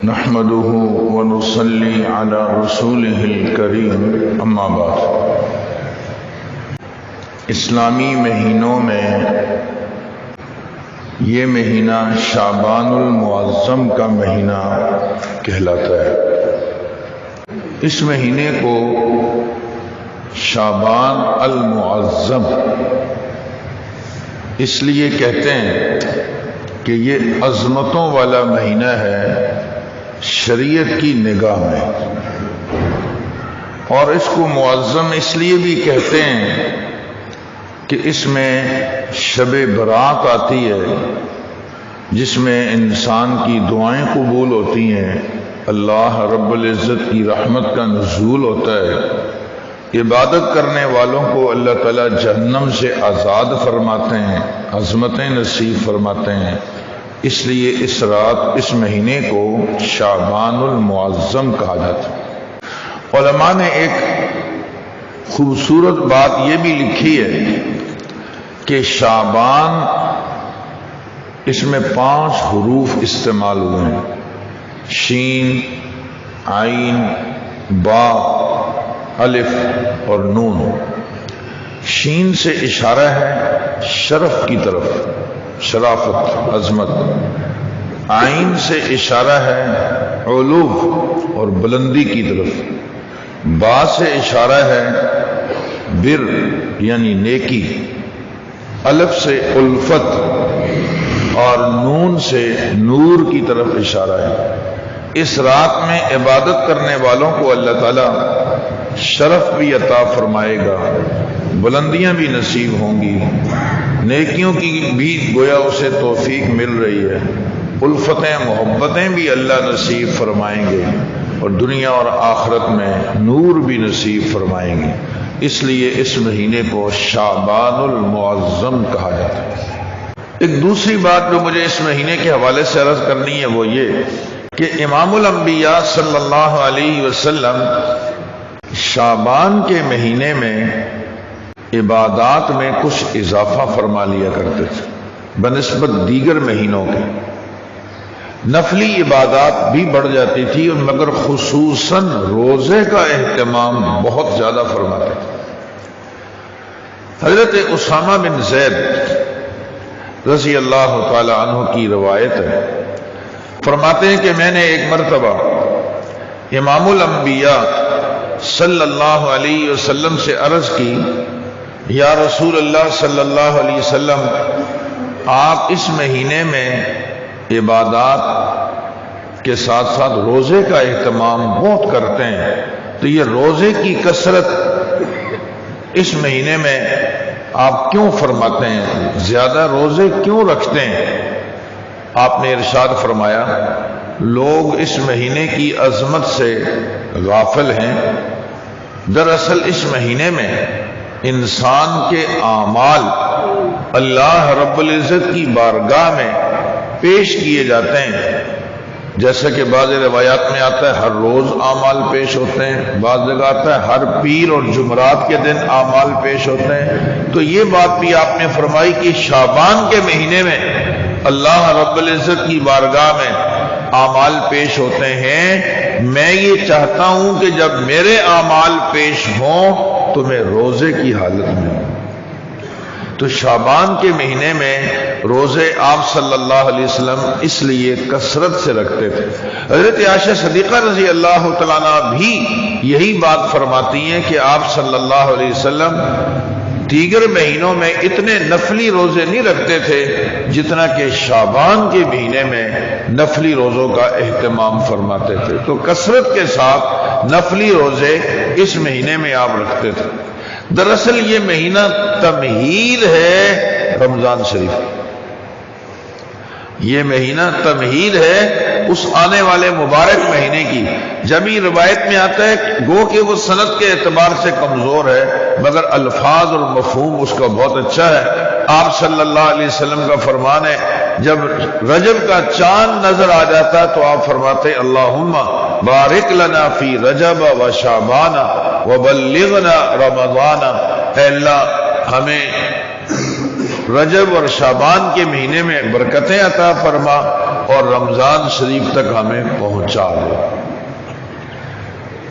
نحمده ونصلي على رسوله الكريم اما بعد۔ اسلامی مہینوں میں یہ مہینہ شعبان المعظم کا مہینہ کہلاتا ہے۔ اس مہینے کو شعبان المعظم اس لیے کہتے ہیں کہ یہ عظمتوں والا مہینہ ہے شریعت کی نگاہ میں، اور اس کو معظم اس لیے بھی کہتے ہیں کہ اس میں شب برات آتی ہے، جس میں انسان کی دعائیں قبول ہوتی ہیں، اللہ رب العزت کی رحمت کا نزول ہوتا ہے، عبادت کرنے والوں کو اللہ تعالیٰ جہنم سے آزاد فرماتے ہیں، عظمتیں نصیب فرماتے ہیں۔ اس لیے اس رات اس مہینے کو شعبان المعظم کہا جاتا ہے۔ علماء نے ایک خوبصورت بات یہ بھی لکھی ہے کہ شعبان اس میں 5 حروف استعمال ہوئے ہیں، شین، عین، با، الف اور نون۔ شین سے اشارہ ہے شرف کی طرف، شرافت، عظمت۔ عین سے اشارہ ہے علو اور بلندی کی طرف۔ با سے اشارہ ہے بر یعنی نیکی۔ الف سے الفت اور نون سے نور کی طرف اشارہ ہے۔ اس رات میں عبادت کرنے والوں کو اللہ تعالیٰ شرف بھی عطا فرمائے گا، بلندیاں بھی نصیب ہوں گی، نیکیوں کی بھی گویا اسے توفیق مل رہی ہے، الفتیں محبتیں بھی اللہ نصیب فرمائیں گے، اور دنیا اور آخرت میں نور بھی نصیب فرمائیں گے۔ اس لیے اس مہینے کو شعبان المعظم کہا جاتا ہے۔ ایک دوسری بات جو مجھے اس مہینے کے حوالے سے عرض کرنی ہے وہ یہ کہ امام الانبیاء صلی اللہ علیہ وسلم شعبان کے مہینے میں عبادات میں کچھ اضافہ فرما لیا کرتے تھے بنسبت دیگر مہینوں کے۔ نفلی عبادات بھی بڑھ جاتی تھی، مگر خصوصاً روزے کا اہتمام بہت زیادہ فرماتے تھے۔ حضرت اسامہ بن زید رضی اللہ تعالی عنہ کی روایت ہے، فرماتے ہیں کہ میں نے ایک مرتبہ امام الانبیاء صلی اللہ علیہ وسلم سے عرض کی، یا رسول اللہ صلی اللہ علیہ وسلم، آپ اس مہینے میں عبادات کے ساتھ ساتھ روزے کا اہتمام بہت کرتے ہیں، تو یہ روزے کی کثرت اس مہینے میں آپ کیوں فرماتے ہیں، زیادہ روزے کیوں رکھتے ہیں؟ آپ نے ارشاد فرمایا، لوگ اس مہینے کی عظمت سے غافل ہیں۔ دراصل اس مہینے میں انسان کے اعمال اللہ رب العزت کی بارگاہ میں پیش کیے جاتے ہیں، جیسا کہ بعض روایات میں آتا ہے ہر روز اعمال پیش ہوتے ہیں، بعض جگہ آتا ہے ہر پیر اور جمعرات کے دن اعمال پیش ہوتے ہیں۔ تو یہ بات بھی آپ نے فرمائی کہ شعبان کے مہینے میں اللہ رب العزت کی بارگاہ میں اعمال پیش ہوتے ہیں۔ میں یہ چاہتا ہوں کہ جب میرے اعمال پیش ہوں تو میں روزے کی حالت میں ہوں۔ تو شعبان کے مہینے میں روزے آپ صلی اللہ علیہ وسلم اس لیے کثرت سے رکھتے تھے۔ حضرت عائشہ صدیقہ رضی اللہ تعالیٰ عنہ بھی یہی بات فرماتی ہیں کہ آپ صلی اللہ علیہ وسلم دیگر مہینوں میں اتنے نفلی روزے نہیں رکھتے تھے جتنا کہ شعبان کے مہینے میں نفلی روزوں کا اہتمام فرماتے تھے۔ تو کثرت کے ساتھ نفلی روزے اس مہینے میں آپ رکھتے تھے۔ دراصل یہ مہینہ تمہید ہے رمضان شریف، یہ مہینہ تمہید ہے اس آنے والے مبارک مہینے کی۔ جب یہ روایت میں آتا ہے گو کہ وہ سند کے اعتبار سے کمزور ہے، مگر الفاظ اور مفہوم اس کا بہت اچھا ہے۔ آپ صلی اللہ علیہ وسلم کا فرمان ہے، جب رجب کا چاند نظر آ جاتا تو آپ فرماتے اللہم بارک لنا فی رجب و شعبان وبلغنا رمضان، اے اللہ ہمیں رجب اور شعبان کے مہینے میں برکتیں عطا فرما، اور رمضان شریف تک ہمیں پہنچا دے۔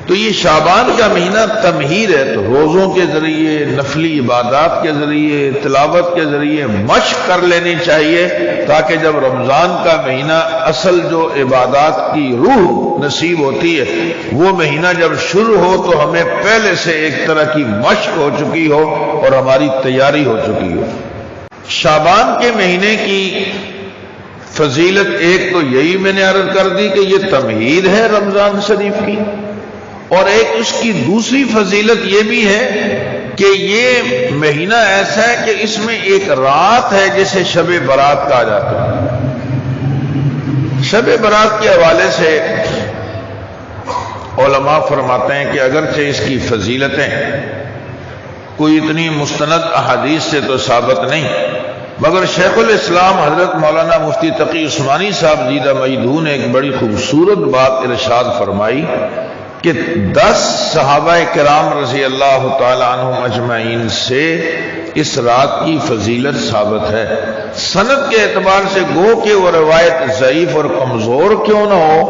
تو یہ شعبان کا مہینہ تمہید ہے، تو روزوں کے ذریعے، نفلی عبادات کے ذریعے، تلاوت کے ذریعے مشق کر لینی چاہیے، تاکہ جب رمضان کا مہینہ اصل جو عبادات کی روح نصیب ہوتی ہے وہ مہینہ جب شروع ہو تو ہمیں پہلے سے ایک طرح کی مشق ہو چکی ہو اور ہماری تیاری ہو چکی ہو۔ شعبان کے مہینے کی فضیلت ایک تو یہی میں نے عرض کر دی کہ یہ تمہید ہے رمضان شریف کی، اور ایک اس کی دوسری فضیلت یہ بھی ہے کہ یہ مہینہ ایسا ہے کہ اس میں ایک رات ہے جسے شب برات کہا جاتا ہے۔ شب برات کے حوالے سے علماء فرماتے ہیں کہ اگرچہ اس کی فضیلتیں کوئی اتنی مستند احادیث سے تو ثابت نہیں، مگر شیخ الاسلام حضرت مولانا مفتی تقی عثمانی صاحب زیدہ مجدہ نے ایک بڑی خوبصورت بات ارشاد فرمائی کہ 10 صحابہ کرام رضی اللہ تعالی عنہم اجمعین سے اس رات کی فضیلت ثابت ہے۔ سند کے اعتبار سے گو کہ وہ روایت ضعیف اور کمزور کیوں نہ ہو،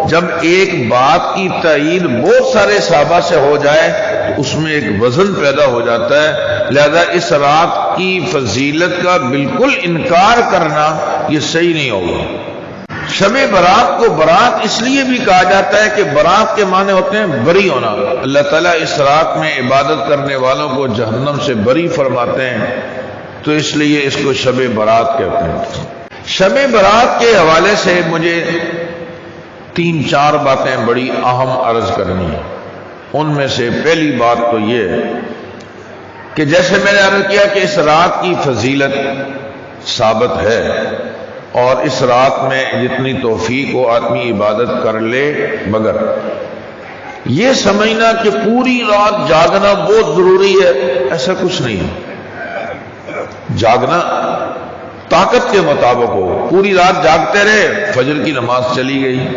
جب ایک بات کی تائید بہت سارے صحابہ سے ہو جائے تو اس میں ایک وزن پیدا ہو جاتا ہے، لہذا اس رات کی فضیلت کا بالکل انکار کرنا یہ صحیح نہیں ہوگا۔ شب برات کو برات اس لیے بھی کہا جاتا ہے کہ برات کے معنی ہوتے ہیں بری ہونا۔ اللہ تعالیٰ اس رات میں عبادت کرنے والوں کو جہنم سے بری فرماتے ہیں، تو اس لیے اس کو شب برات کہتے ہیں۔ شب برات کے حوالے سے مجھے 3-4 باتیں بڑی اہم عرض کرنی ہیں۔ ان میں سے پہلی بات تو یہ ہے کہ جیسے میں نے عرض کیا کہ اس رات کی فضیلت ثابت ہے، اور اس رات میں جتنی توفیق ہو آدمی عبادت کر لے، مگر یہ سمجھنا کہ پوری رات جاگنا بہت ضروری ہے، ایسا کچھ نہیں ہے۔ جاگنا طاقت کے مطابق ہو، پوری رات جاگتے رہے، فجر کی نماز چلی گئی،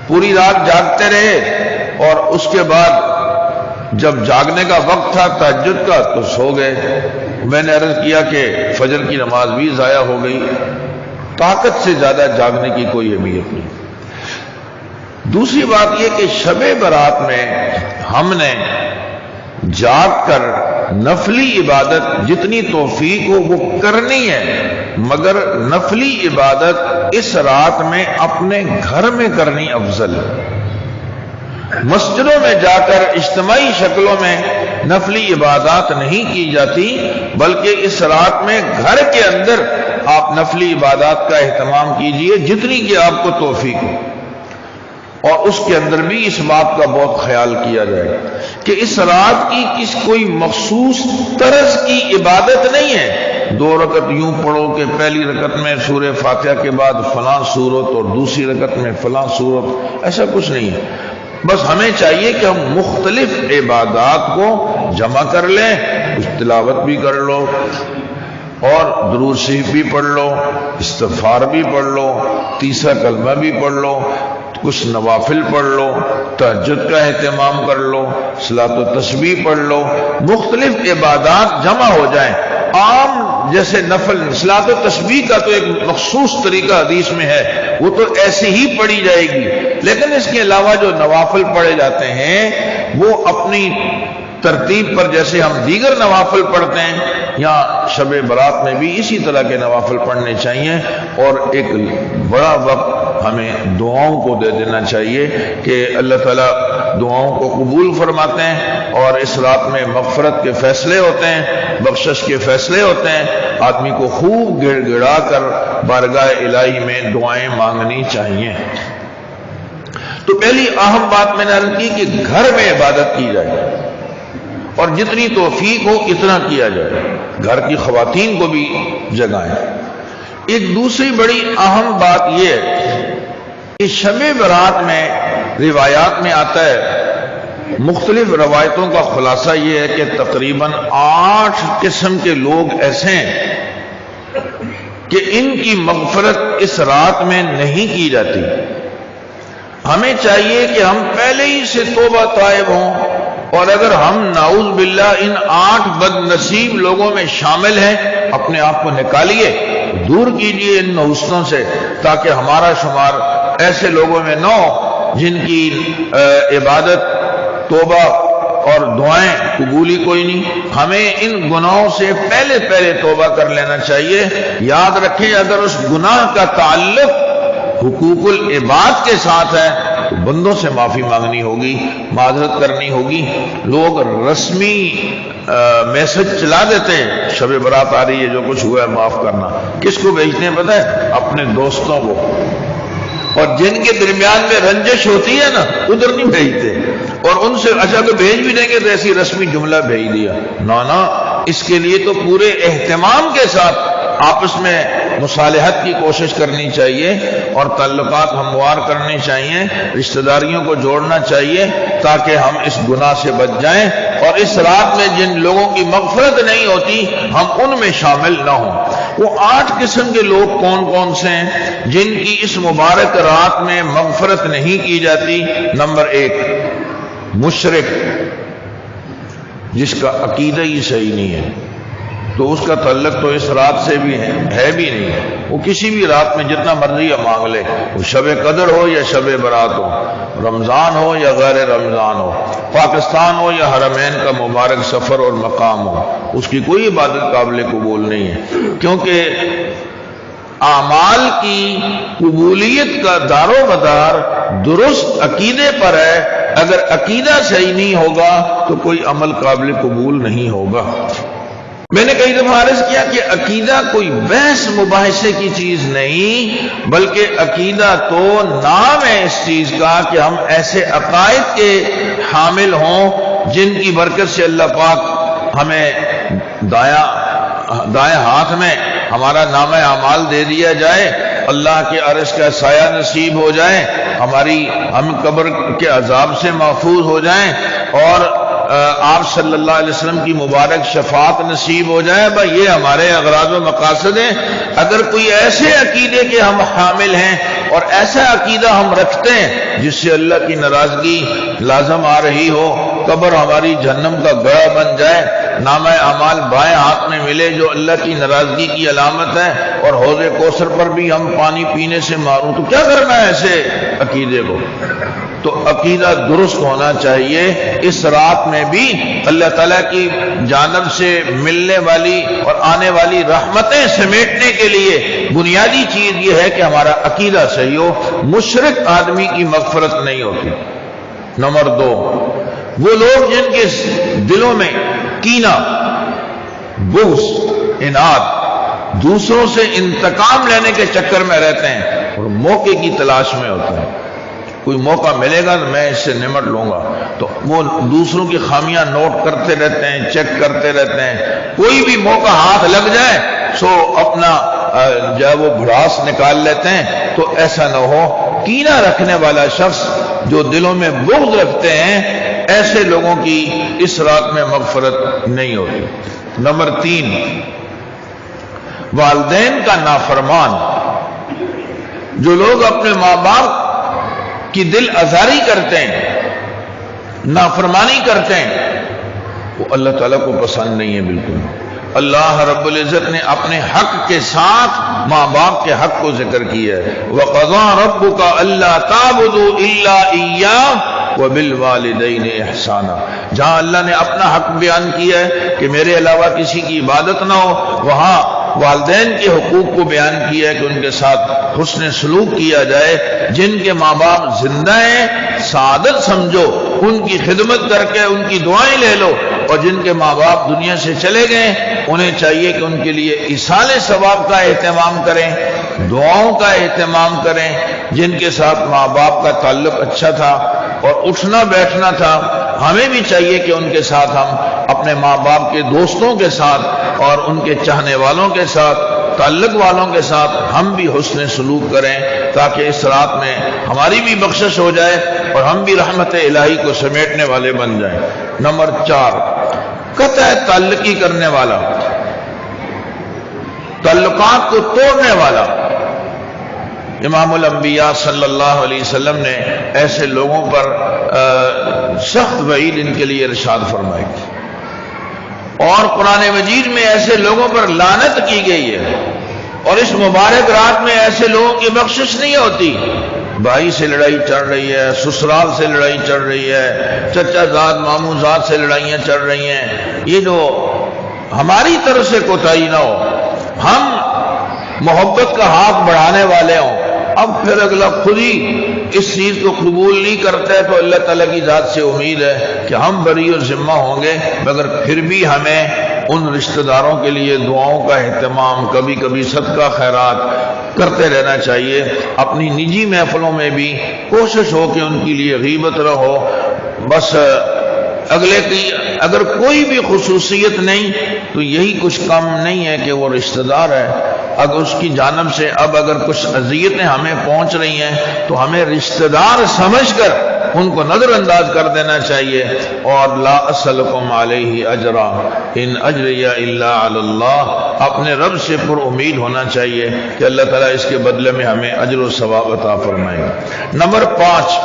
پوری رات جاگتے رہے اور اس کے بعد جب جاگنے کا وقت تھا تہجد کا تو سو گئے، میں نے عرض کیا کہ فجر کی نماز بھی ضائع ہو گئی۔ طاقت سے زیادہ جاگنے کی کوئی اہمیت نہیں۔ دوسری بات یہ کہ شب برات میں ہم نے جاگ کر نفلی عبادت جتنی توفیق ہو وہ کرنی ہے، مگر نفلی عبادت اس رات میں اپنے گھر میں کرنی افضل ہے۔ مسجدوں میں جا کر اجتماعی شکلوں میں نفلی عبادات نہیں کی جاتی، بلکہ اس رات میں گھر کے اندر آپ نفلی عبادات کا اہتمام کیجئے جتنی کہ آپ کو توفیق ہو، اور اس کے اندر بھی اس بات کا بہت خیال کیا جائے کہ اس رات کی کوئی مخصوص طرز کی عبادت نہیں ہے، 2 رکعت یوں پڑھو کہ پہلی رکعت میں سورہ فاتحہ کے بعد فلاں سورت اور دوسری رکعت میں فلاں سورت، ایسا کچھ نہیں ہے۔ بس ہمیں چاہیے کہ ہم مختلف عبادات کو جمع کر لیں، کچھ تلاوت بھی کر لو اور درود شریف بھی پڑھ لو، استغفار بھی پڑھ لو، تیسرا کلمہ بھی پڑھ لو، کچھ نوافل پڑھ لو، تہجد کا اہتمام کر لو، صلاۃ و تسبیح پڑھ لو، مختلف عبادات جمع ہو جائیں۔ عام جیسے نفل صلاۃ و تسبیح کا تو ایک مخصوص طریقہ حدیث میں ہے، وہ تو ایسے ہی پڑھی جائے گی، لیکن اس کے علاوہ جو نوافل پڑھے جاتے ہیں وہ اپنی ترتیب پر جیسے ہم دیگر نوافل پڑھتے ہیں، یا شب برات میں بھی اسی طرح کے نوافل پڑھنے چاہیے، اور ایک بڑا وقت ہمیں دعاؤں کو دے دینا چاہیے کہ اللہ تعالیٰ دعاؤں کو قبول فرماتے ہیں، اور اس رات میں مغفرت کے فیصلے ہوتے ہیں، بخشش کے فیصلے ہوتے ہیں۔ آدمی کو خوب گڑ گڑا کر بارگاہ الہی میں دعائیں مانگنی چاہیے۔ تو پہلی اہم بات میں نے عرض کی کہ گھر میں عبادت کی جائے، اور جتنی توفیق ہو اتنا کیا جائے، گھر کی خواتین کو بھی جگائیں۔ ایک دوسری بڑی اہم بات یہ ہے کہ شب برات میں روایات میں آتا ہے، مختلف روایتوں کا خلاصہ یہ ہے کہ تقریباً 8 قسم کے لوگ ایسے ہیں کہ ان کی مغفرت اس رات میں نہیں کی جاتی۔ ہمیں چاہیے کہ ہم پہلے ہی سے توبہ طائب ہوں، اور اگر ہم نعوذ باللہ ان 8 بد نصیب لوگوں میں شامل ہیں، اپنے آپ کو نکالیے دور کیجیے ان نحوستوں سے، تاکہ ہمارا شمار ایسے لوگوں میں نہ ہو جن کی عبادت، توبہ اور دعائیں قبولی کوئی نہیں۔ ہمیں ان گناہوں سے پہلے توبہ کر لینا چاہیے۔ یاد رکھیں، اگر اس گناہ کا تعلق حقوق العباد کے ساتھ ہے تو بندوں سے معافی مانگنی ہوگی، معذرت کرنی ہوگی۔ لوگ رسمی میسج چلا دیتے ہیں، شب برات آ رہی ہے، جو کچھ ہوا ہے معاف کرنا۔ کس کو بھیجتے ہیں پتہ ہے؟ اپنے دوستوں کو، اور جن کے درمیان میں رنجش ہوتی ہے نا ادھر نہیں بھیجتے، اور ان سے اچھا تو بھیج بھی دیں گے تو ایسی رسمی جملہ بھیج دیا، نا اس کے لیے تو پورے اہتمام کے ساتھ آپس میں مصالحت کی کوشش کرنی چاہیے، اور تعلقات ہموار کرنے چاہیے، رشتہ داریوں کو جوڑنا چاہیے، تاکہ ہم اس گناہ سے بچ جائیں، اور اس رات میں جن لوگوں کی مغفرت نہیں ہوتی ہم ان میں شامل نہ ہوں۔ وہ 8 قسم کے لوگ کون کون سے ہیں جن کی اس مبارک رات میں مغفرت نہیں کی جاتی؟ نمبر 1، مشرک، جس کا عقیدہ ہی صحیح نہیں ہے، تو اس کا تعلق تو اس رات سے بھی ہے بھی نہیں۔ وہ کسی بھی رات میں جتنا مرضی مانگ لے، وہ شب قدر ہو یا شب برات ہو، رمضان ہو یا غیر رمضان ہو، پاکستان ہو یا حرمین کا مبارک سفر اور مقام ہو، اس کی کوئی عبادت قابل قبول نہیں ہے، کیونکہ اعمال کی قبولیت کا دار و مدار درست عقیدے پر ہے۔ اگر عقیدہ صحیح نہیں ہوگا تو کوئی عمل قابل قبول نہیں ہوگا۔ میں نے کئی دفعہ عرض کیا کہ عقیدہ کوئی بحث مباحثے کی چیز نہیں، بلکہ عقیدہ تو نام ہے اس چیز کا کہ ہم ایسے عقائد کے حامل ہوں جن کی برکت سے اللہ پاک ہمیں دائیں ہاتھ میں ہمارا نامہ اعمال دے دیا جائے، اللہ کے عرش کا سایہ نصیب ہو جائے، ہم قبر کے عذاب سے محفوظ ہو جائیں، اور آپ صلی اللہ علیہ وسلم کی مبارک شفاعت نصیب ہو جائے۔ بھائی یہ ہمارے اغراض و مقاصد ہیں۔ اگر کوئی ایسے عقیدے کے ہم حامل ہیں اور ایسا عقیدہ ہم رکھتے ہیں جس سے اللہ کی ناراضگی لازم آ رہی ہو، قبر ہماری جہنم کا گڑھا بن جائے، نامہ اعمال بائیں ہاتھ میں ملے جو اللہ کی ناراضگی کی علامت ہے، اور حوض کوثر پر بھی ہم پانی پینے سے معروم، تو کیا کرنا ہے ایسے عقیدے کو؟ تو عقیدہ درست ہونا چاہیے۔ اس رات میں بھی اللہ تعالیٰ کی جانب سے ملنے والی اور آنے والی رحمتیں سمیٹنے کے لیے بنیادی چیز یہ ہے کہ ہمارا عقیدہ صحیح ہو۔ مشرک آدمی کی مغفرت نہیں ہوتی۔ نمبر 2، وہ لوگ جن کے دلوں میں کینہ، بغض، اناد، دوسروں سے انتقام لینے کے چکر میں رہتے ہیں اور موقع کی تلاش میں ہوتے ہیں۔ کوئی موقع ملے گا تو میں اس سے نمٹ لوں گا، تو وہ دوسروں کی خامیاں نوٹ کرتے رہتے ہیں، چیک کرتے رہتے ہیں۔ کوئی بھی موقع ہاتھ لگ جائے سو اپنا جو ہے وہ بھڑاس نکال لیتے ہیں۔ تو ایسا نہ ہو۔ کینہ رکھنے والا شخص جو دلوں میں بغض رکھتے ہیں، ایسے لوگوں کی اس رات میں مغفرت نہیں ہوتی۔ نمبر 3، والدین کا نافرمان، جو لوگ اپنے ماں باپ کی دل آزاری کرتے ہیں، نافرمانی کرتے ہیں، وہ اللہ تعالیٰ کو پسند نہیں ہے بالکل۔ اللہ رب العزت نے اپنے حق کے ساتھ ماں باپ کے حق کو ذکر کیا ہے۔ وَقَضَىٰ رَبُّكَ أَلَّا تَعْبُدُوا إِلَّا إِيَّاهُ وَبِالْوَالِدَيْنِ إِحْسَانًا، جہاں اللہ نے اپنا حق بیان کیا ہے کہ میرے علاوہ کسی کی عبادت نہ ہو، وہاں والدین کے حقوق کو بیان کیا ہے کہ ان کے ساتھ حسن سلوک کیا جائے۔ جن کے ماں باپ زندہ ہیں سعادت سمجھو، ان کی خدمت کر کے ان کی دعائیں لے لو، اور جن کے ماں باپ دنیا سے چلے گئے انہیں چاہیے کہ ان کے لیے ایصال ثواب کا اہتمام کریں، دعاؤں کا اہتمام کریں۔ جن کے ساتھ ماں باپ کا تعلق اچھا تھا اور اٹھنا بیٹھنا تھا، ہمیں بھی چاہیے کہ ان کے ساتھ ہم اپنے ماں باپ کے دوستوں کے ساتھ اور ان کے چاہنے والوں کے ساتھ، تعلق والوں کے ساتھ ہم بھی حسن سلوک کریں، تاکہ اس رات میں ہماری بھی بخشش ہو جائے اور ہم بھی رحمت الہی کو سمیٹنے والے بن جائیں۔ نمبر 4، قطع تعلقی کرنے والا، تعلقات کو توڑنے والا۔ امام الانبیاء صلی اللہ علیہ وسلم نے ایسے لوگوں پر سخت وعید ان کے لیے ارشاد فرمائی، اور قرآن مجید میں ایسے لوگوں پر لعنت کی گئی ہے۔ اور اس مبارک رات میں ایسے لوگوں کی بخشش نہیں ہوتی۔ بھائی سے لڑائی چل رہی ہے، سسرال سے لڑائی چل رہی ہے، چچا زاد ماموں زاد سے لڑائیاں چل رہی ہیں، یہ جو ہماری طرف سے کوتاہی نہ ہو، ہم محبت کا ہاتھ بڑھانے والے ہوں، اب پھر اگلا خود ہی اس چیز کو قبول نہیں کرتا ہے تو اللہ تعالیٰ کی ذات سے امید ہے کہ ہم بری و ذمہ ہوں گے، مگر پھر بھی ہمیں ان رشتہ داروں کے لیے دعاؤں کا اہتمام، کبھی کبھی صدقہ خیرات کرتے رہنا چاہیے۔ اپنی نجی محفلوں میں بھی کوشش ہو کہ ان کے لیے غیبت نہ ہو، بس اگلے کی اگر کوئی بھی خصوصیت نہیں تو یہی کچھ کم نہیں ہے کہ وہ رشتہ دار ہے، اگر اس کی جانب سے اب اگر کچھ اذیتیں ہمیں پہنچ رہی ہیں تو ہمیں رشتہ دار سمجھ کر ان کو نظر انداز کر دینا چاہیے۔ اور لا اسألکم علیہ اجرا ان اجریہ الا علی اللہ، اپنے رب سے پر امید ہونا چاہیے کہ اللہ تعالیٰ اس کے بدلے میں ہمیں اجر و ثواب عطا فرمائے گا۔ نمبر 5،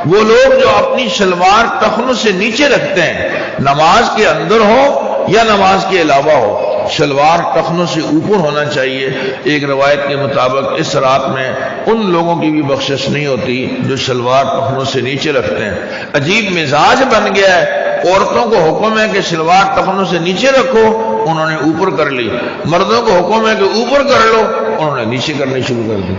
وہ لوگ جو اپنی شلوار ٹخنوں سے نیچے رکھتے ہیں، نماز کے اندر ہو یا نماز کے علاوہ ہو، شلوار ٹخنوں سے اوپر ہونا چاہیے۔ ایک روایت کے مطابق اس رات میں ان لوگوں کی بھی بخشش نہیں ہوتی جو شلوار ٹخنوں سے نیچے رکھتے ہیں۔ عجیب مزاج بن گیا ہے، عورتوں کو حکم ہے کہ شلوار ٹخنوں سے نیچے رکھو، انہوں نے اوپر کر لی، مردوں کو حکم ہے کہ اوپر کر لو، انہوں نے نیچے کرنی شروع کر دی۔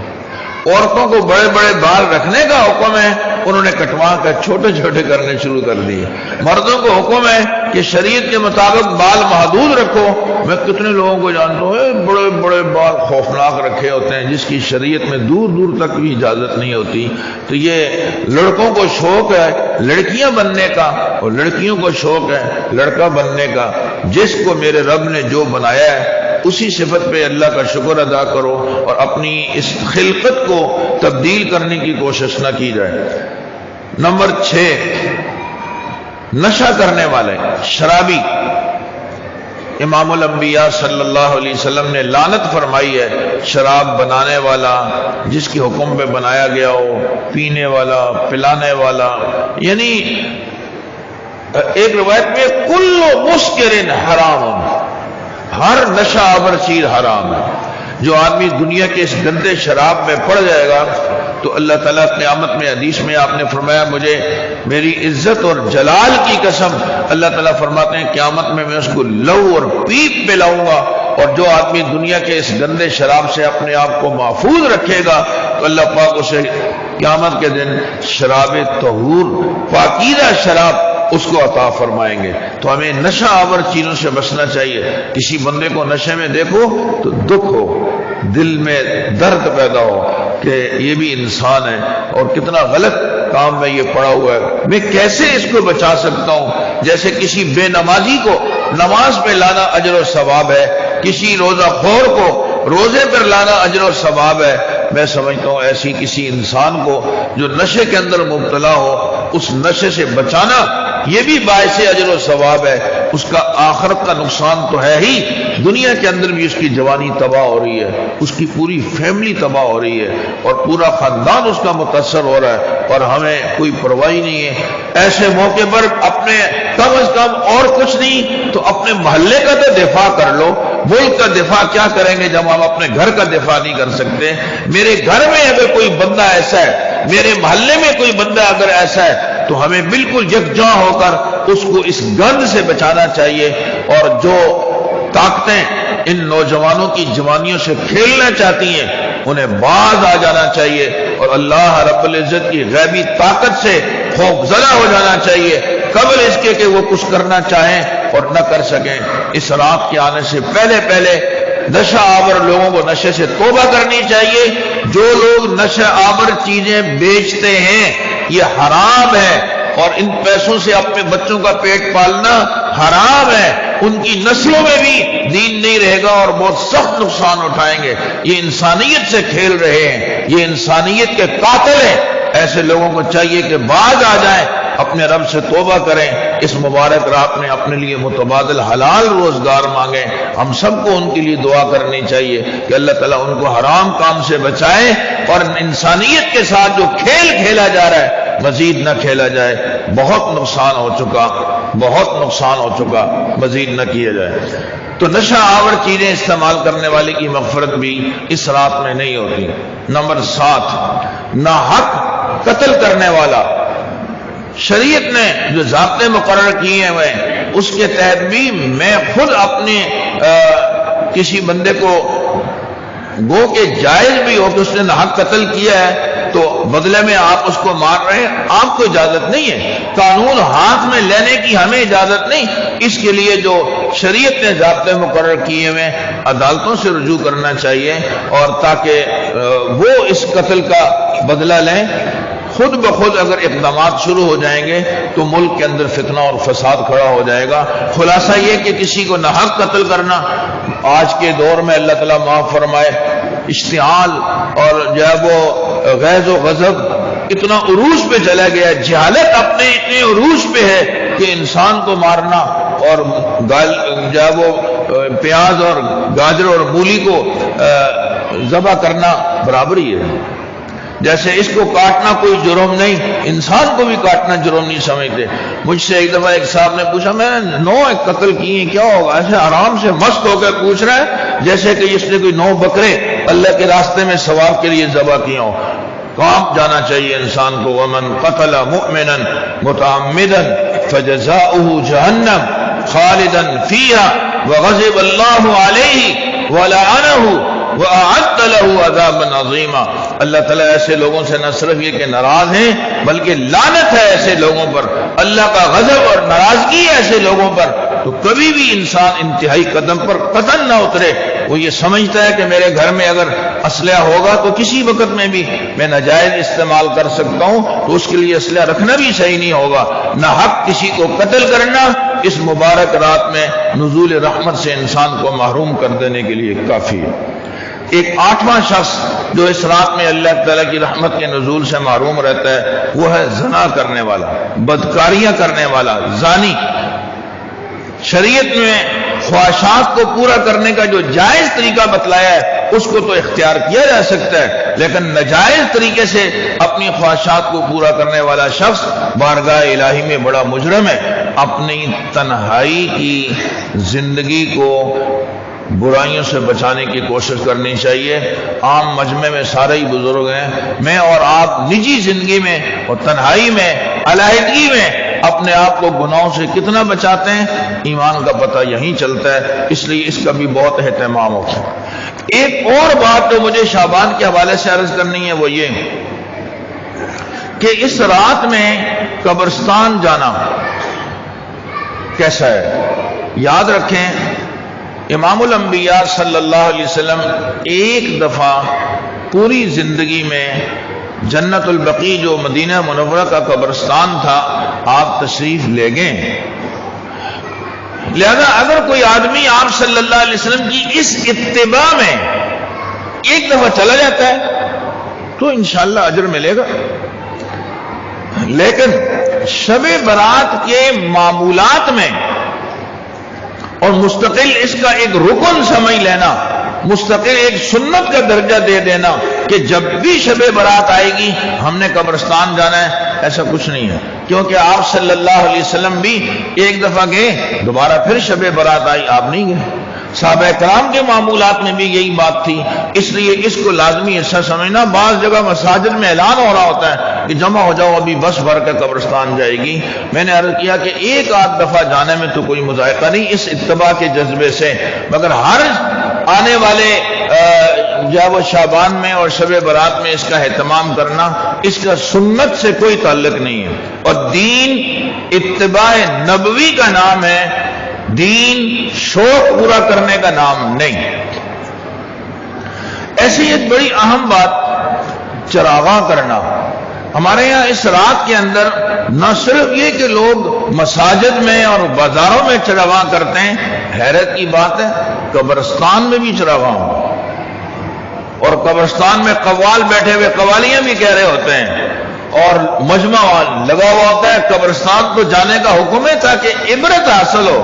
عورتوں کو بڑے بڑے بال رکھنے کا حکم ہے، انہوں نے کٹوا کر چھوٹے چھوٹے کرنے شروع کر دیے۔ مردوں کو حکم ہے کہ شریعت کے مطابق بال محدود رکھو۔ میں کتنے لوگوں کو جانتا ہوں بڑے بڑے بال خوفناک رکھے ہوتے ہیں جس کی شریعت میں دور دور تک بھی اجازت نہیں ہوتی۔ تو یہ لڑکوں کو شوق ہے لڑکیاں بننے کا اور لڑکیوں کو شوق ہے لڑکا بننے کا۔ جس کو میرے رب نے جو بنایا ہے اسی صفت پہ اللہ کا شکر ادا کرو اور اپنی اس خلقت کو تبدیل کرنے کی کوشش نہ کی جائے۔ نمبر 6، نشہ کرنے والے، شرابی۔ امام الانبیاء صلی اللہ علیہ وسلم نے لعنت فرمائی ہے شراب بنانے والا، جس کے حکم پہ بنایا گیا ہو، پینے والا، پلانے والا، یعنی ایک روایت میں کل مسکر حرام، ہر نشہ آور چیز حرام ہے۔ جو آدمی دنیا کے اس گندے شراب میں پڑ جائے گا تو اللہ تعالیٰ قیامت میں، حدیث میں آپ نے فرمایا مجھے میری عزت اور جلال کی قسم، اللہ تعالیٰ فرماتے ہیں قیامت میں اس کو لو اور پیپ پلاؤں گا۔ اور جو آدمی دنیا کے اس گندے شراب سے اپنے آپ کو محفوظ رکھے گا تو اللہ پاک اسے قیامت کے دن شراب طہور، پاکیزہ شراب اس کو عطا فرمائیں گے۔ تو ہمیں نشہ آور چیزوں سے بچنا چاہیے۔ کسی بندے کو نشے میں دیکھو تو دکھ ہو، دل میں درد پیدا ہو کہ یہ بھی انسان ہے اور کتنا غلط کام میں یہ پڑا ہوا ہے، میں کیسے اس کو بچا سکتا ہوں۔ جیسے کسی بے نمازی کو نماز پہ لانا اجر و ثواب ہے، کسی روزہ خور کو روزے پر لانا اجر و ثواب ہے، میں سمجھتا ہوں ایسی کسی انسان کو جو نشے کے اندر مبتلا ہو، اس نشے سے بچانا یہ بھی باعث اجر و ثواب ہے۔ اس کا آخرت کا نقصان تو ہے ہی، دنیا کے اندر بھی اس کی جوانی تباہ ہو رہی ہے، اس کی پوری فیملی تباہ ہو رہی ہے اور پورا خاندان اس کا متاثر ہو رہا ہے اور ہمیں کوئی پرواہ نہیں ہے۔ ایسے موقع پر اپنے کم از کم اور کچھ نہیں تو اپنے محلے کا تو دفاع کر لو۔ ملک کا دفاع کیا کریں گے جب ہم اپنے گھر کا دفاع نہیں کر سکتے؟ میرے گھر میں اگر کوئی بندہ ایسا ہے، میرے محلے میں کوئی بندہ اگر ایسا ہے تو ہمیں بالکل یکجا ہو کر اس کو اس گند سے بچانا چاہیے۔ اور جو طاقتیں ان نوجوانوں کی جوانیوں سے کھیلنا چاہتی ہیں انہیں باز آ جانا چاہیے اور اللہ رب العزت کی غیبی طاقت سے خوفزدہ ہو جانا چاہیے قبل اس کے کہ وہ کچھ کرنا چاہیں اور نہ کر سکیں۔ اس رات کے آنے سے پہلے نشہ آور لوگوں کو نشے سے توبہ کرنی چاہیے۔ جو لوگ نشہ آور چیزیں بیچتے ہیں یہ حرام ہے اور ان پیسوں سے اپنے بچوں کا پیٹ پالنا حرام ہے۔ ان کی نسلوں میں بھی دین نہیں رہے گا اور بہت سخت نقصان اٹھائیں گے۔ یہ انسانیت سے کھیل رہے ہیں، یہ انسانیت کے قاتل ہیں۔ ایسے لوگوں کو چاہیے کہ باز آ جائیں، اپنے رب سے توبہ کریں، اس مبارک رات میں اپنے لیے متبادل حلال روزگار مانگیں۔ ہم سب کو ان کے لیے دعا کرنی چاہیے کہ اللہ تعالیٰ ان کو حرام کام سے بچائے اور انسانیت کے ساتھ جو کھیل کھیلا جا رہا ہے مزید نہ کھیلا جائے۔ بہت نقصان ہو چکا۔ بہت نقصان ہو چکا، مزید نہ کیا جائے۔ تو نشہ آور چیزیں استعمال کرنے والے کی مغفرت بھی اس رات میں نہیں ہوتی۔ نمبر 7، ناحق قتل کرنے والا، شریعت نے جو ضابطے مقرر کیے ہوئے اس کے تحت بھی میں خود اپنے کسی بندے کو گو کہ جائز بھی ہو کہ اس نے ناحق قتل کیا ہے تو بدلے میں آپ اس کو مار رہے ہیں، آپ کو اجازت نہیں ہے، قانون ہاتھ میں لینے کی ہمیں اجازت نہیں۔ اس کے لیے جو شریعت نے ضابطے مقرر کیے ہوئے عدالتوں سے رجوع کرنا چاہیے، اور تاکہ وہ اس قتل کا بدلہ لیں۔ خود بخود اگر اقدامات شروع ہو جائیں گے تو ملک کے اندر فتنہ اور فساد کھڑا ہو جائے گا۔ خلاصہ یہ کہ کسی کو ناحق قتل کرنا آج کے دور میں اللہ تعالیٰ معاف فرمائے، اشتعال اور جو ہے وہ غیظ و غضب اتنا عروج پہ چلا گیا، جہالت اپنے اتنے عروج پہ ہے کہ انسان کو مارنا اور جو ہے وہ پیاز اور گاجر اور مولی کو ذبح کرنا برابری ہے۔ جیسے اس کو کاٹنا کوئی جرم نہیں، انسان کو بھی کاٹنا جرم نہیں سمجھتے۔ مجھ سے ایک دفعہ ایک صاحب نے پوچھا، میں نے 9 قتل کیے کیا ہوگا؟ ایسے آرام سے مست ہو کے پوچھ رہا ہے جیسے کہ اس نے کوئی 9 بکرے اللہ کے راستے میں ثواب کے لیے ذبح کیے ہوں۔ کام جانا چاہیے انسان کو۔ ومن قتل مؤمنا متعمدا فجزاؤه جہنم خالدا فيها وغضب الله عليه ولعنه وَأَعَدَّ لَهُ عَذَابًا عَظِيمًا۔ اللہ تعالیٰ ایسے لوگوں سے نہ صرف یہ کہ ناراض ہیں بلکہ لعنت ہے ایسے لوگوں پر، اللہ کا غضب اور ناراضگی ہے ایسے لوگوں پر۔ تو کبھی بھی انسان انتہائی قدم پر قطعاً نہ اترے۔ وہ یہ سمجھتا ہے کہ میرے گھر میں اگر اسلحہ ہوگا تو کسی وقت میں بھی میں ناجائز استعمال کر سکتا ہوں، تو اس کے لیے اسلحہ رکھنا بھی صحیح نہیں ہوگا۔ نہ حق کسی کو قتل کرنا اس مبارک رات میں نزول رحمت سے انسان کو محروم کر دینے کے لیے کافی ہے۔ ایک 8واں شخص جو اس رات میں اللہ تعالیٰ کی رحمت کے نزول سے محروم رہتا ہے وہ ہے زنا کرنے والا، بدکاریاں کرنے والا، زانی۔ شریعت میں خواہشات کو پورا کرنے کا جو جائز طریقہ بتلایا ہے اس کو تو اختیار کیا جا سکتا ہے، لیکن ناجائز طریقے سے اپنی خواہشات کو پورا کرنے والا شخص بارگاہ الہی میں بڑا مجرم ہے۔ اپنی تنہائی کی زندگی کو برائیوں سے بچانے کی کوشش کرنی چاہیے۔ عام مجمع میں سارے ہی بزرگ ہیں، میں اور آپ نجی زندگی میں اور تنہائی میں علیحدگی میں اپنے آپ کو گناہوں سے کتنا بچاتے ہیں، ایمان کا پتہ یہیں چلتا ہے، اس لیے اس کا بھی بہت اہتمام ہوتا ہے۔ ایک اور بات جو مجھے شعبان کے حوالے سے عرض کرنی ہے وہ یہ کہ اس رات میں قبرستان جانا کیسا ہے۔ یاد رکھیں امام الانبیاء صلی اللہ علیہ وسلم ایک دفعہ پوری زندگی میں جنت البقیع جو مدینہ منورہ کا قبرستان تھا آپ تشریف لے گئے۔ لہذا اگر کوئی آدمی آپ صلی اللہ علیہ وسلم کی اس اتباع میں ایک دفعہ چلا جاتا ہے تو انشاءاللہ اجر ملے گا، لیکن شب برات کے معمولات میں اور مستقل اس کا ایک رکن سمجھ لینا، مستقل ایک سنت کا درجہ دے دینا کہ جب بھی شب برات آئے گی ہم نے قبرستان جانا ہے، ایسا کچھ نہیں ہے، کیونکہ آپ صلی اللہ علیہ وسلم بھی ایک دفعہ گئے، دوبارہ پھر شب برات آئی آپ نہیں گئے۔ صحابہ کرام کے معمولات میں بھی یہی بات تھی، اس لیے اس کو لازمی ایسا سمجھنا۔ بعض جگہ مساجد میں اعلان ہو رہا ہوتا ہے کہ جمع ہو جاؤ ابھی بس بھر کے قبرستان جائے گی۔ میں نے عرض کیا کہ ایک آدھ دفعہ جانے میں تو کوئی مذائقہ نہیں اس اتباع کے جذبے سے، مگر ہر آنے والے وہ شعبان میں اور شب برات میں اس کا اہتمام کرنا اس کا سنت سے کوئی تعلق نہیں ہے، اور دین اتباع نبوی کا نام ہے، دین شوق پورا کرنے کا نام نہیں۔ ایسی ایک بڑی اہم بات چراغاں کرنا۔ ہمارے یہاں اس رات کے اندر نہ صرف یہ کہ لوگ مساجد میں اور بازاروں میں چراغاں کرتے ہیں، حیرت کی بات ہے قبرستان میں بھی چراغاں ہوں، اور قبرستان میں قوال بیٹھے ہوئے قوالیاں بھی کہہ رہے ہوتے ہیں، اور مجمع لگا ہوا ہوتا ہے۔ قبرستان کو جانے کا حکم ہے تاکہ عبرت حاصل ہو،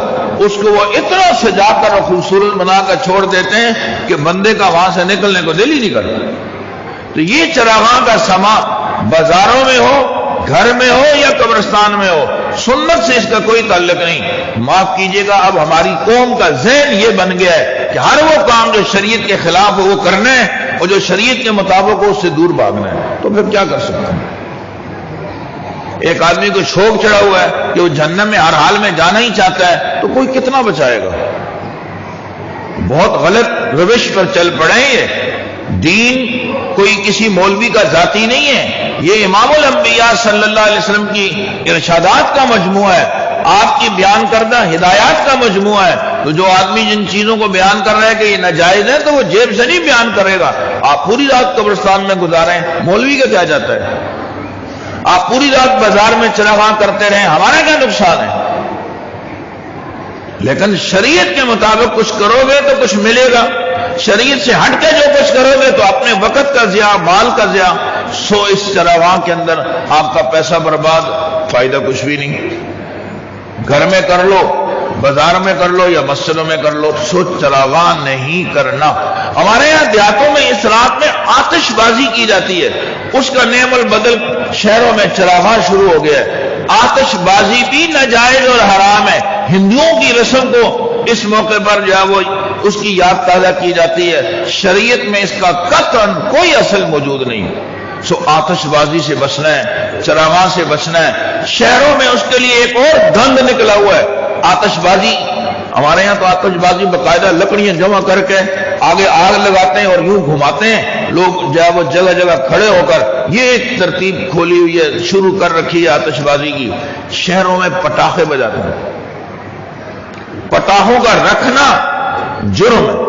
اس کو وہ اتنا سجا کر اور خوبصورت بنا کر چھوڑ دیتے ہیں کہ بندے کا وہاں سے نکلنے کو دل ہی نہیں کرتا۔ تو یہ چراغاں کا سما بازاروں میں ہو، گھر میں ہو یا قبرستان میں ہو، سنت سے اس کا کوئی تعلق نہیں۔ معاف کیجئے گا، اب ہماری قوم کا ذہن یہ بن گیا ہے کہ ہر وہ کام جو شریعت کے خلاف ہو وہ کرنا ہے اور جو شریعت کے مطابق ہو اس سے دور بھاگنا ہے۔ تو پھر کیا کر سکتے ہیں؟ ایک آدمی کو شوق چڑھا ہوا ہے کہ وہ جہنم میں ہر حال میں جانا ہی چاہتا ہے، تو کوئی کتنا بچائے گا؟ بہت غلط روش پر چل پڑے یہ۔ دین کوئی کسی مولوی کا ذاتی نہیں ہے، یہ امام الانبیاء صلی اللہ علیہ وسلم کی ارشادات کا مجموعہ ہے، آپ کی بیان کردہ ہدایات کا مجموعہ ہے۔ تو جو آدمی جن چیزوں کو بیان کر رہا ہے کہ یہ ناجائز ہے، تو وہ جیب سے نہیں بیان کرے گا۔ آپ پوری رات قبرستان میں گزاریں، مولوی کا کیا جاتا ہے؟ آپ پوری رات بازار میں چراغاں کرتے رہیں، ہمارا کیا نقصان ہے؟ لیکن شریعت کے مطابق کچھ کرو گے تو کچھ ملے گا، شریعت سے ہٹ کے جو کچھ کرو گے تو اپنے وقت کا ضیاع، مال کا ضیاع۔ سو اس چراغاں کے اندر آپ کا پیسہ برباد، فائدہ کچھ بھی نہیں۔ گھر میں کر لو، بازار میں کر لو یا مسجدوں میں کر لو، سو چراغاں نہیں کرنا۔ ہمارے یہاں دیہاتوں میں اس رات میں آتش بازی کی جاتی ہے، اس کا نعم البدل شہروں میں چراغاں شروع ہو گیا ہے۔ آتش بازی بھی ناجائز اور حرام ہے۔ ہندوؤں کی رسم کو اس موقع پر جو ہے وہ اس کی یاد تازہ کی جاتی ہے، شریعت میں اس کا قطعاً کوئی اصل موجود نہیں۔ سو آتش بازی سے بچنا ہے، چراغاں سے بچنا ہے۔ شہروں میں اس کے لیے ایک اور گند نکلا ہوا ہے، آتش بازی۔ ہمارے یہاں تو آتش بازی باقاعدہ لکڑیاں جمع کر کے آگے آگ لگاتے ہیں اور یوں گھماتے ہیں، لوگ جو ہے وہ جگہ جگہ کھڑے ہو کر یہ ایک ترتیب کھولی ہوئی ہے، شروع کر رکھی ہے آتش بازی کی۔ شہروں میں پٹاخے بجاتے ہیں، پٹاخوں کا رکھنا جرم ہے،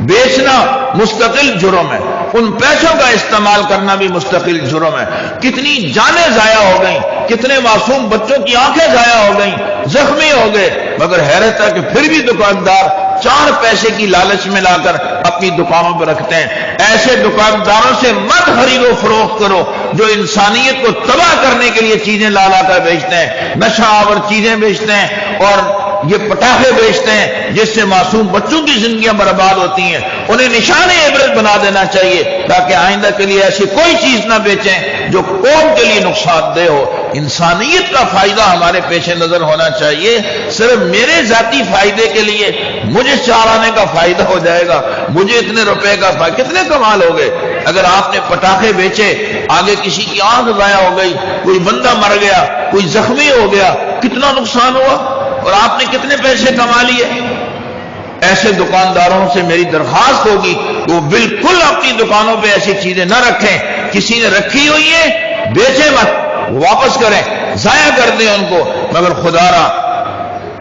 بیچنا مستقل جرم ہے، ان پیسوں کا استعمال کرنا بھی مستقل جرم ہے۔ کتنی جانیں ضائع ہو گئیں، کتنے معصوم بچوں کی آنکھیں ضائع ہو گئیں، زخمی ہو گئے، مگر حیرت ہے کہ پھر بھی دکاندار 4 پیسے کی لالچ میں لا کر اپنی دکانوں پہ رکھتے ہیں۔ ایسے دکانداروں سے مت خرید و فروخت کرو جو انسانیت کو تباہ کرنے کے لیے چیزیں لا کر بیچتے ہیں، نشہ آور چیزیں بیچتے ہیں اور یہ پٹاخے بیچتے ہیں جس سے معصوم بچوں کی زندگیاں برباد ہوتی ہیں۔ انہیں نشان عبرت بنا دینا چاہیے تاکہ آئندہ کے لیے ایسی کوئی چیز نہ بیچیں جو قوم کے لیے نقصان دہ ہو۔ انسانیت کا فائدہ ہمارے پیش نظر ہونا چاہیے، صرف میرے ذاتی فائدے کے لیے مجھے 4 آنے کا فائدہ ہو جائے گا، مجھے اتنے روپے کا فائدہ، کتنے کمال ہو گئے۔ اگر آپ نے پٹاخے بیچے، آگے کسی کی آنکھ ضائع ہو گئی، کوئی بندہ مر گیا، کوئی زخمی ہو گیا، کتنا نقصان ہوا اور آپ نے کتنے پیسے کما لیے۔ ایسے دکانداروں سے میری درخواست ہوگی کہ وہ بالکل اپنی دکانوں پہ ایسی چیزیں نہ رکھیں، کسی نے رکھی ہوئی ہے بیچے مت، واپس کریں، ضائع کر دیں ان کو، مگر خدا را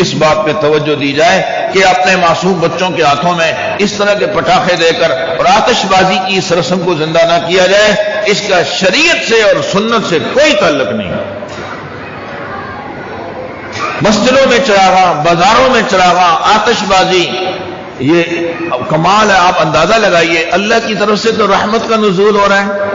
اس بات پہ توجہ دی جائے کہ اپنے معصوم بچوں کے ہاتھوں میں اس طرح کے پٹاخے دے کر اور آتش بازی کی اس رسم کو زندہ نہ کیا جائے۔ اس کا شریعت سے اور سنت سے کوئی تعلق نہیں۔ مسجدوں میں چراغاں، بازاروں میں چراغاں، آتش بازی، یہ کمال ہے۔ آپ اندازہ لگائیے، اللہ کی طرف سے تو رحمت کا نزول ہو رہا ہے۔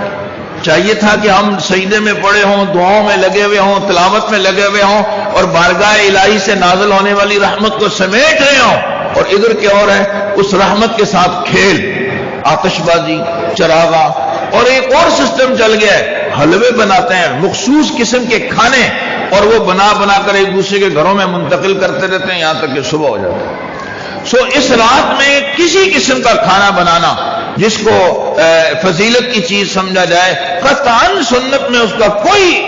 چاہیے تھا کہ ہم سجدے میں پڑے ہوں، دعاؤں میں لگے ہوئے ہوں، تلاوت میں لگے ہوئے ہوں اور بارگاہ الہی سے نازل ہونے والی رحمت کو سمیٹ رہے ہوں، اور ادھر کیا ہو رہا ہے؟ اس رحمت کے ساتھ کھیل، آتش بازی، چراغاں، اور ایک اور سسٹم چل گیا ہے، حلوے بناتے ہیں، مخصوص قسم کے کھانے، اور وہ بنا بنا کر ایک دوسرے کے گھروں میں منتقل کرتے رہتے ہیں یہاں تک کہ صبح ہو جاتا ہے۔ سو اس رات میں کسی قسم کا کھانا بنانا جس کو فضیلت کی چیز سمجھا جائے، قطعاً سنت میں اس کا کوئی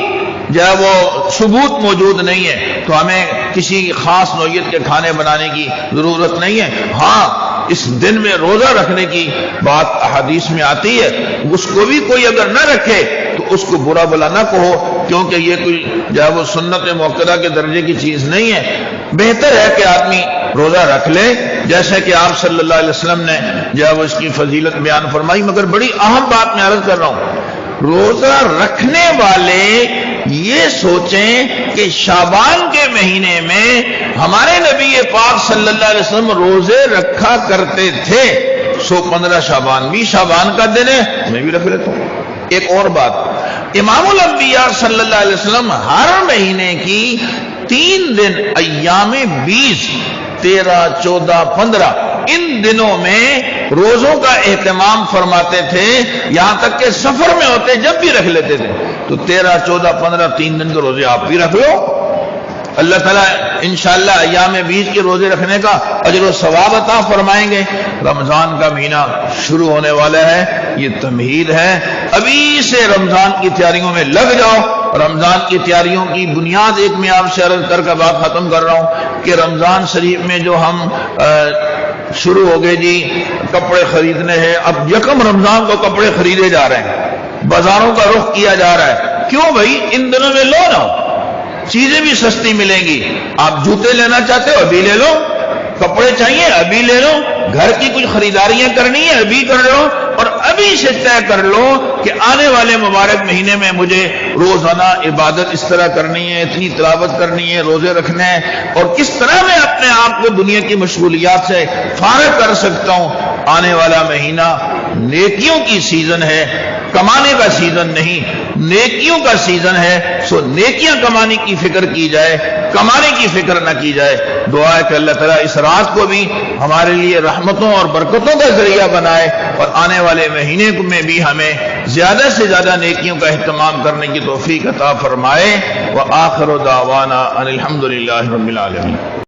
جو ہے وہ ثبوت موجود نہیں ہے، تو ہمیں کسی خاص نوعیت کے کھانے بنانے کی ضرورت نہیں ہے۔ ہاں، اس دن میں روزہ رکھنے کی بات احادیث میں آتی ہے، اس کو بھی کوئی اگر نہ رکھے تو اس کو برا بلا نہ کہو، کیونکہ یہ کوئی جو ہے وہ سنت موقدہ کے درجے کی چیز نہیں ہے۔ بہتر ہے کہ آدمی روزہ رکھ لے، جیسے کہ آپ صلی اللہ علیہ وسلم نے جو ہے وہ اس کی فضیلت بیان فرمائی۔ مگر بڑی اہم بات میں عرض کر رہا ہوں، روزہ رکھنے والے یہ سوچیں کہ شعبان کے مہینے میں ہمارے نبی پاک صلی اللہ علیہ وسلم روزے رکھا کرتے تھے، 15 شعبان بھی شعبان کا دن ہے، میں بھی رکھ لیتا ہوں۔ ایک اور بات، امام الانبیاء صلی اللہ علیہ وسلم ہر مہینے کی 3 دن، ایام 20، 13، 14، 15 ان دنوں میں روزوں کا اہتمام فرماتے تھے، یہاں تک کہ سفر میں ہوتے جب بھی رکھ لیتے تھے۔ تو 13، 14، 15 3 دن کے روزے آپ بھی رکھ لو، اللہ تعالیٰ انشاءاللہ ایام بیچ کے روزے رکھنے کا اجر و ثواب عطا فرمائیں گے۔ رمضان کا مہینہ شروع ہونے والا ہے، یہ تمہید ہے، ابھی سے رمضان کی تیاریوں میں لگ جاؤ۔ رمضان کی تیاریوں کی بنیاد ایک میں آپ سے عرض کر کے بات ختم کر رہا ہوں کہ رمضان شریف میں جو ہم شروع ہو گئے جی کپڑے خریدنے ہیں، اب یکم رمضان کو کپڑے خریدے جا رہے ہیں، بازاروں کا رخ کیا جا رہا ہے۔ کیوں بھائی؟ ان دنوں میں لو نا، چیزیں بھی سستی ملیں گی۔ آپ جوتے لینا چاہتے ہو ابھی لے لو، کپڑے چاہیے ابھی لے لو، گھر کی کچھ خریداریاں کرنی ہے ابھی کر لو، اور ابھی سے طے کر لو کہ آنے والے مبارک مہینے میں مجھے روزانہ عبادت اس طرح کرنی ہے، اتنی تلاوت کرنی ہے، روزے رکھنے ہیں، اور کس طرح میں اپنے آپ کو دنیا کی مشغولیات سے فارغ کر سکتا ہوں۔ آنے والا مہینہ نیکیوں کی سیزن ہے، کمانے کا سیزن نہیں، نیکیوں کا سیزن ہے۔ سو نیکیاں کمانے کی فکر کی جائے، کمانے کی فکر نہ کی جائے۔ دعا ہے کہ اللہ تعالیٰ اس رات کو بھی ہمارے لیے رحمتوں اور برکتوں کا ذریعہ بنائے، اور آنے والے مہینے میں بھی ہمیں زیادہ سے زیادہ نیکیوں کا اہتمام کرنے کی توفیق عطا فرمائے۔ وآخر دعوانا ان الحمد للہ رب العالمین۔